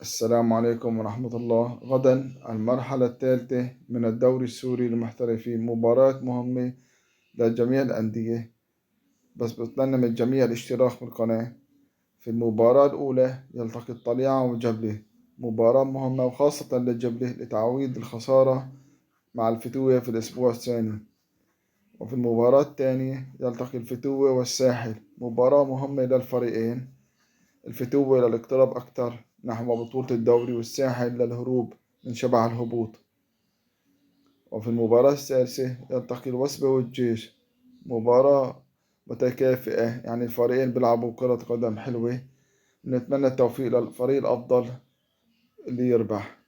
السلام عليكم ورحمة الله. غدا المرحلة الثالثة من الدوري السوري للمحترفين، مباراة مهمة لجميع الأندية، بس بتمنى من الجميع الاشتراك بالقناة. في المباراة الأولى يلتقي الطليعة وجبلة، مباراة مهمة وخاصة للجبلة لتعويض الخسارة مع الفتوة في الأسبوع الثاني. وفي المباراة الثانية يلتقي الفتوة والساحل، مباراة مهمة للفريقين، الفتوة للاقتراب أكثر نحو بطولة الدوري، والساحل للهروب من شبح الهبوط. وفي المباراة الثالثة يلتقي الوسبة والجيش، مباراة متكافئة، يعني الفريقين بيلعبوا كرة قدم حلوة. نتمنى التوفيق للفريق الأفضل اللي يربح.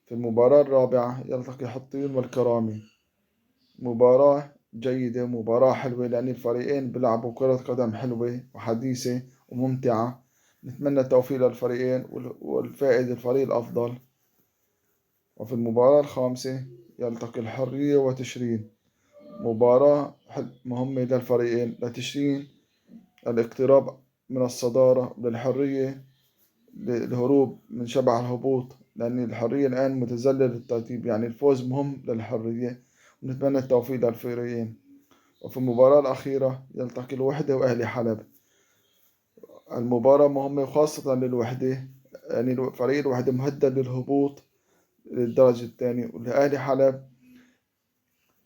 في المباراة الرابعة يلتقي حطين والكرامي، مباراة جيدة، مباراة حلوة، لأن الفريقين بيلعبوا كرة قدم حلوة وحديثة وممتعة. نتمنى التوفيق للفريقين والفائز الفريق الأفضل. وفي المباراة الخامسة يلتقي الحرية وتشرين، مباراة مهمة للفريقين، لتشرين الاقتراب من الصدارة، للحرية للهروب من شبح الهبوط، لأن الحرية الآن متذلل الترتيب، يعني الفوز مهم للحرية. ونتمنى التوفيق للفريقين. وفي المباراة الأخيرة يلتقي الوحدة وأهلي حلب، المباراة مهمة وخاصة للوحدة، يعني فريق الوحدة مهدد للهبوط للدرجة الثانية. والأهلي حلب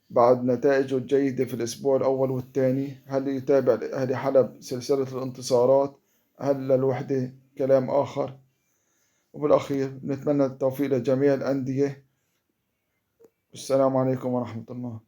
بعد نتائجه الجيدة في الأسبوع الأول والثاني، هل يتابع الأهلي حلب سلسلة الانتصارات؟ هل للوحدة كلام آخر؟ وبالأخير نتمنى التوفيق لجميع الأندية. السلام عليكم ورحمة الله.